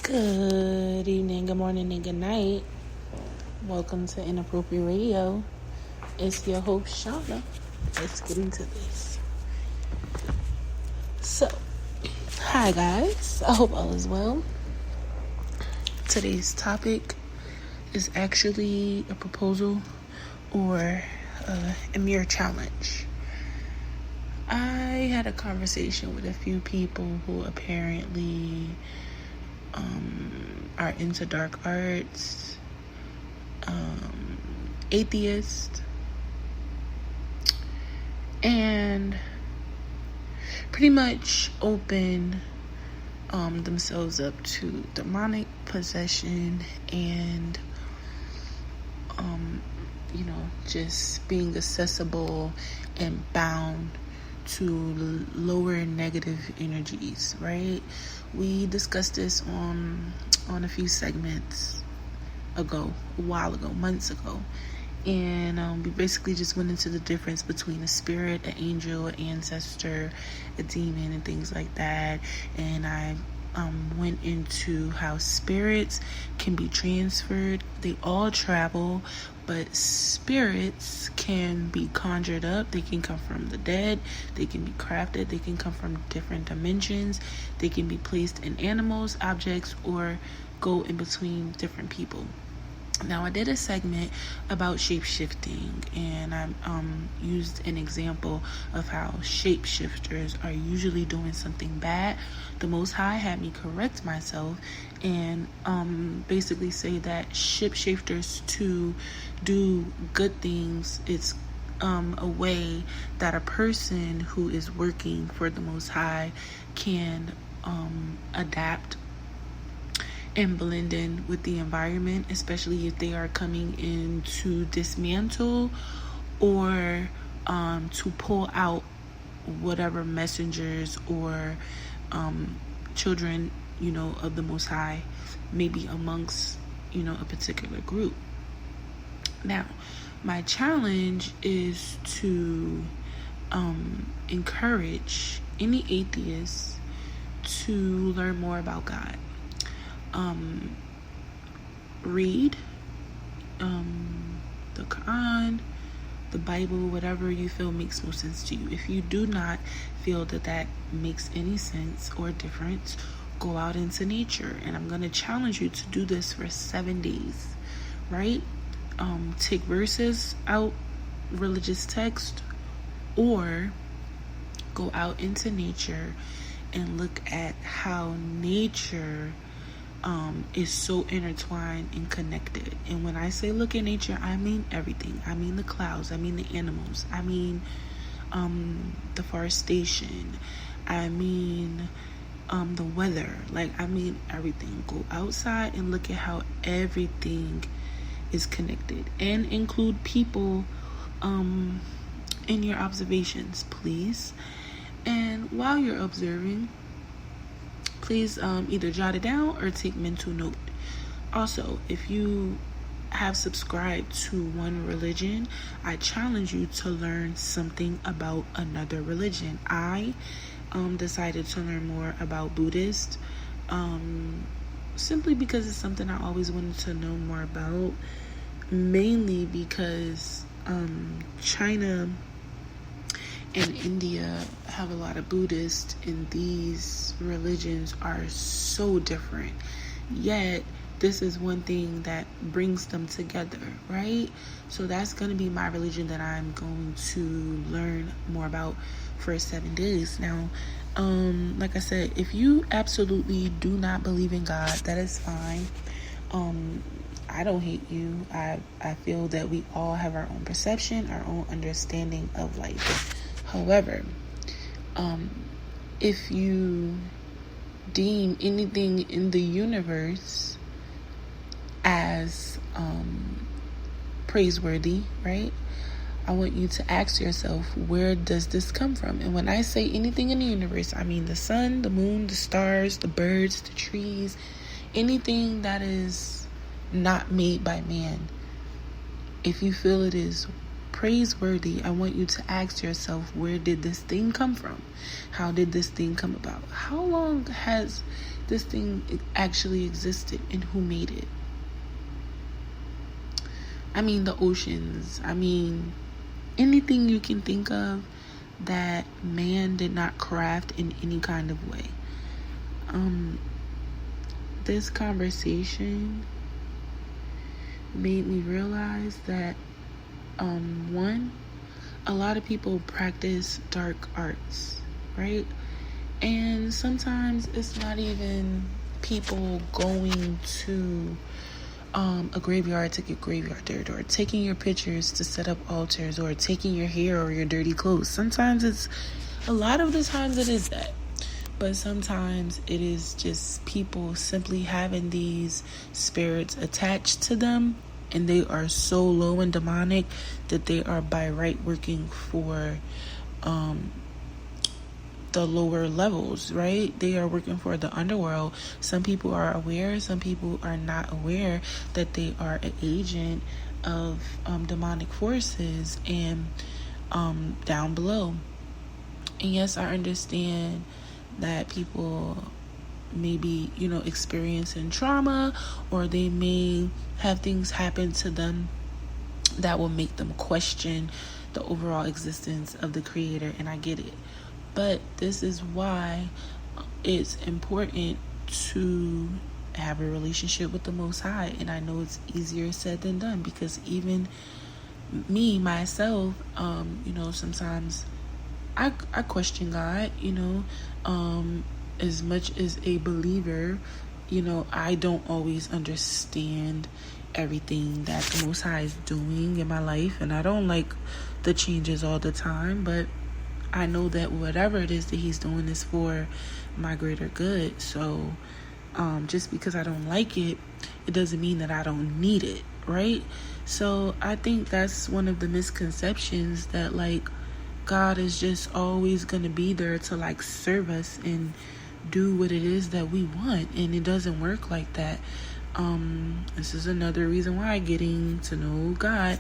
Good evening, good morning, and good night. Welcome to Inappropriate Radio. It's your host, Shauna. Let's get into this. So, hi guys. I hope all is well. Today's topic is actually a proposal or a mere challenge. I had a conversation with a few people who apparently are into dark arts, atheist, and pretty much open themselves up to demonic possession and just being accessible and bound to lower negative energies, right? We discussed this on a few segments ago, a while ago, months ago. And we basically just went into the difference between a spirit, an angel, an ancestor, a demon, and things like that. And I went into how spirits can be transferred. They all travel, but spirits can be conjured up. They can come from the dead. They can be crafted. They can come from different dimensions. They can be placed in animals, objects, or go in between different people. Now, I did a segment about shape-shifting, and I used an example of how shapeshifters are usually doing something bad. The Most High had me correct myself and basically say that shapeshifters to do good things, it's a way that a person who is working for the Most High can adapt and blend in with the environment, especially if they are coming in to dismantle or to pull out whatever messengers or children, of the Most High may be amongst, a particular group. Now, my challenge is to encourage any atheists to learn more about God. Read the Quran, the Bible, whatever you feel makes most sense to you. If you do not feel that makes any sense or difference, go out into nature. And I'm going to challenge you to do this for 7 days, right? Take verses out, religious text, or go out into nature and look at how nature is so intertwined and connected. And when I say look at nature, I mean everything. I mean the clouds, I mean the animals, I mean deforestation, I mean the weather, I mean everything. Go outside and look at how everything is connected, and include people in your observations, please. And while you're observing, please either jot it down or take mental note. Also, if you have subscribed to one religion, I challenge you to learn something about another religion. I decided to learn more about Buddhist, simply because it's something I always wanted to know more about, mainly because China and India have a lot of Buddhists, and these religions are so different. Yet, this is one thing that brings them together, right? So that's going to be my religion that I'm going to learn more about for 7 days. Now, like I said, if you absolutely do not believe in God, that is fine. I don't hate you. I feel that we all have our own perception, our own understanding of life. However, if you deem anything in the universe as praiseworthy, right? I want you to ask yourself, where does this come from? And when I say anything in the universe, I mean the sun, the moon, the stars, the birds, the trees, anything that is not made by man. If you feel it is praiseworthy, I want you to ask yourself, where did this thing come from? How did this thing come about? How long has this thing actually existed, and who made it? I mean, the oceans. I mean, anything you can think of that man did not craft in any kind of way. This conversation made me realize that one, a lot of people practice dark arts, right? And sometimes it's not even people going to a graveyard to get graveyard dirt, or taking your pictures to set up altars, or taking your hair or your dirty clothes. Sometimes a lot of the times it is that. But sometimes it is just people simply having these spirits attached to them, and they are so low and demonic that they are by right working for the lower levels, right? They are working for the underworld. Some people are aware, some people are not aware that they are an agent of demonic forces and down below. And yes, I understand that people may be, experiencing trauma, or they may have things happen to them that will make them question the overall existence of the Creator, and I get it. But this is why it's important to have a relationship with the Most High. And I know it's easier said than done, because even me, myself, sometimes I question God, as much as a believer, I don't always understand everything that the Most High is doing in my life. And I don't like the changes all the time, but I know that whatever it is that He's doing is for my greater good. So just because I don't like it, it doesn't mean that I don't need it, right? So I think that's one of the misconceptions, that God is just always going to be there to serve us and do what it is that we want. And it doesn't work like that. This is another reason why getting to know God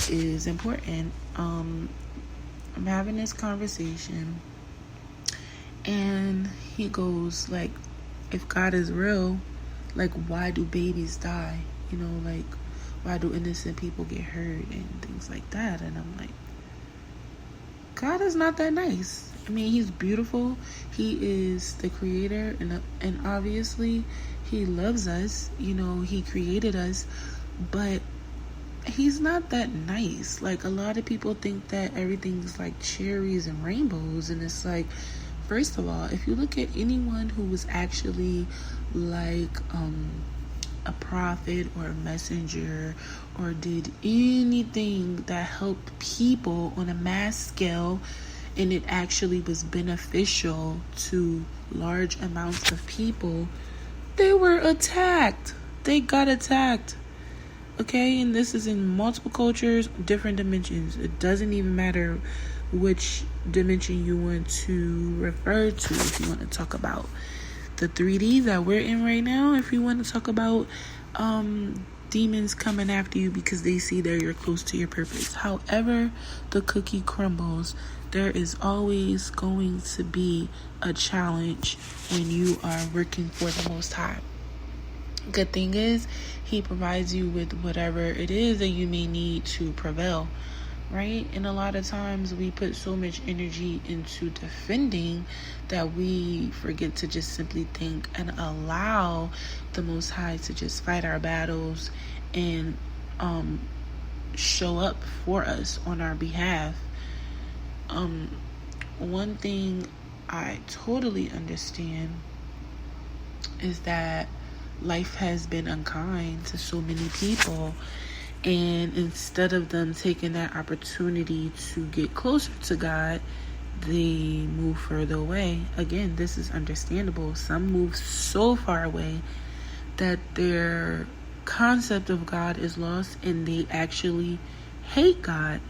is important. I'm having this conversation, and he goes, if God is real, why do babies die? Why do innocent people get hurt and things like that? And I'm like, God is not that nice. I mean, He's beautiful. He is the Creator, and obviously He loves us. He created us, but He's not that nice. A lot of people think that everything's cherries and rainbows, and it's first of all, if you look at anyone who was actually a prophet or a messenger, or did anything that helped people on a mass scale, and it actually was beneficial to large amounts of people, they were attacked. They got attacked. Okay, and this is in multiple cultures, different dimensions. It doesn't even matter which dimension you want to refer to. If you want to talk about the 3D that we're in right now, if you want to talk about demons coming after you because they see that you're close to your purpose. However the cookie crumbles, there is always going to be a challenge when you are working for the Most High. Good thing is, He provides you with whatever it is that you may need to prevail, right? And a lot of times we put so much energy into defending that we forget to just simply think and allow the Most High to just fight our battles and show up for us on our behalf. One thing I totally understand is that life has been unkind to so many people, and instead of them taking that opportunity to get closer to God, they move further away. Again, this is understandable. Some move so far away that their concept of God is lost, and they actually hate God.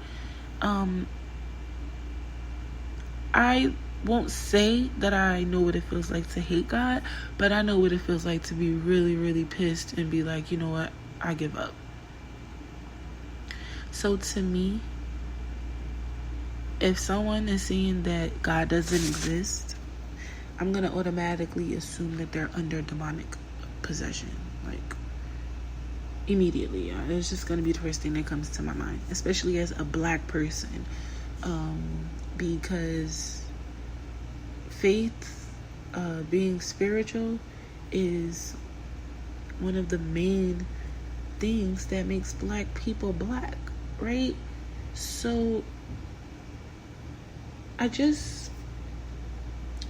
I won't say that I know what it feels like to hate God, but I know what it feels like to be really, really pissed and be like, you know what, I give up. So to me, if someone is saying that God doesn't exist, I'm going to automatically assume that they're under demonic possession. Like, immediately. It's just going to be the first thing that comes to my mind, especially as a black person. Because faith, being spiritual, is one of the main things that makes black people black, right? So I just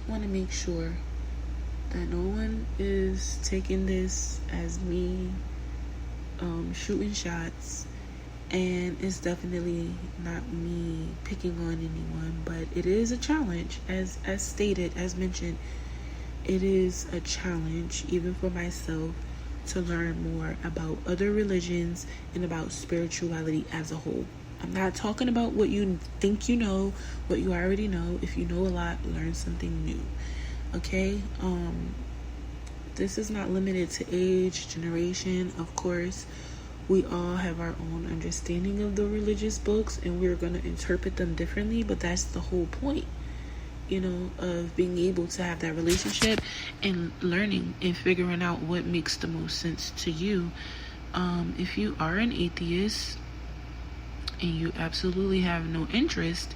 want to make sure that no one is taking this as me shooting shots, and it's definitely not me picking on anyone, but it is a challenge, as stated, as mentioned. It is a challenge even for myself to learn more about other religions and about spirituality as a whole. I'm not talking about what you think you know, what you already know. If you know a lot, learn something new. Okay? This is not limited to age, generation. Of course, we all have our own understanding of the religious books, and we're going to interpret them differently, but that's the whole point, of being able to have that relationship and learning and figuring out what makes the most sense to you. If you are an atheist and you absolutely have no interest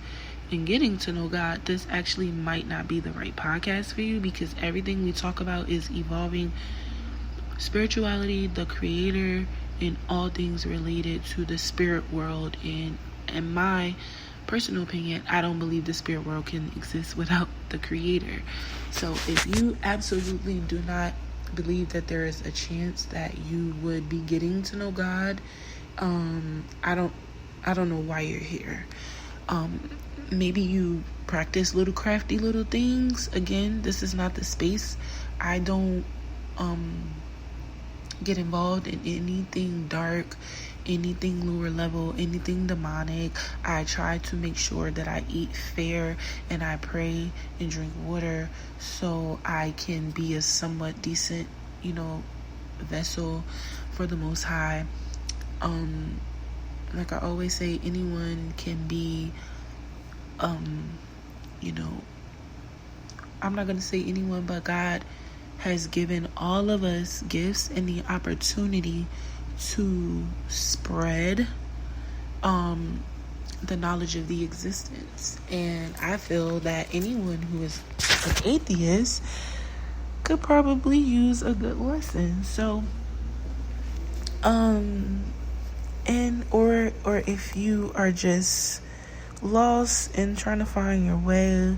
in getting to know God, this actually might not be the right podcast for you, because everything we talk about is evolving spirituality, the creator, and all things related to the spirit world. And in my personal opinion, I don't believe the spirit world can exist without the creator. So if you absolutely do not believe that there is a chance that you would be getting to know God, I don't know why you're here. Maybe you practice little crafty little things. Again, this is not the space. I don't get involved in anything dark, anything lower level, anything demonic. I try to make sure that I eat fair and I pray and drink water so I can be a somewhat decent, vessel for the Most High. Like I always say, anyone can be, I'm not going to say anyone, but God has given all of us gifts and the opportunity to spread the knowledge of the existence. And I feel that anyone who is an atheist could probably use a good lesson. So, or if you are just lost and trying to find your way,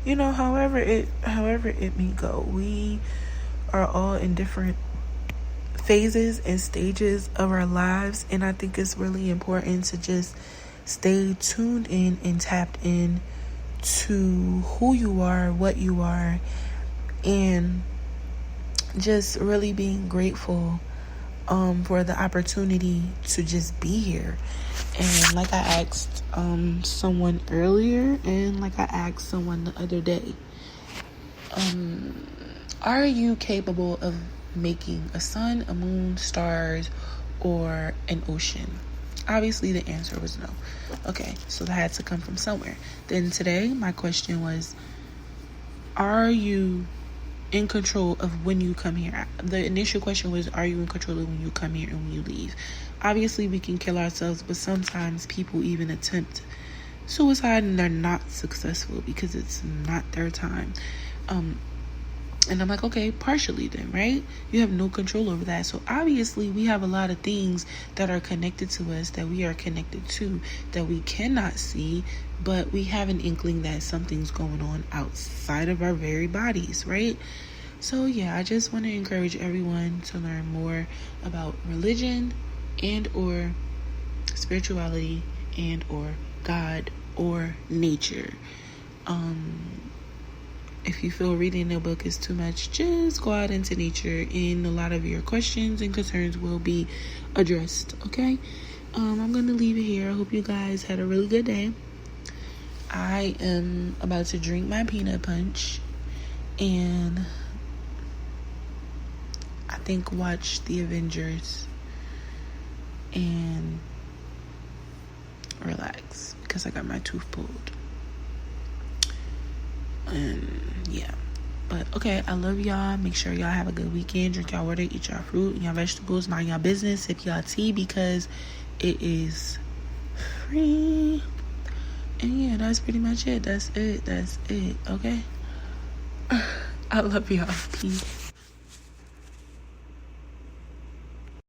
however it may go, we are all in different phases and stages of our lives, and I think it's really important to just stay tuned in and tapped in to who you are, what you are, and just really being grateful for the opportunity to just be here. And like I asked someone earlier, and like I asked someone the other day, are you capable of making a sun, a moon, stars, or an ocean? Obviously the answer was no. Okay, so that had to come from somewhere. Then today my question was, are you in control of when you come here? The initial question was, are you in control of when you come here and when you leave? Obviously we can kill ourselves, but sometimes people even attempt suicide and they're not successful because it's not their time. And I'm like, okay, partially then, right? You have no control over that. So obviously we have a lot of things that are connected to us, that we are connected to, that we cannot see, but we have an inkling that something's going on outside of our very bodies, right? So yeah, I just want to encourage everyone to learn more about religion and or spirituality and or God or nature. If you feel reading a book is too much, just go out into nature and a lot of your questions and concerns will be addressed, okay? I'm going to leave it here. I hope you guys had a really good day. I am about to drink my peanut punch and I think watch the Avengers and relax because I got my tooth pulled. And yeah. But okay, I love y'all. Make sure y'all have a good weekend. Drink y'all water, eat y'all fruit and y'all vegetables, mind y'all business, sip y'all tea because it is free. And yeah, that's pretty much it. That's it. Okay? I love y'all. Peace.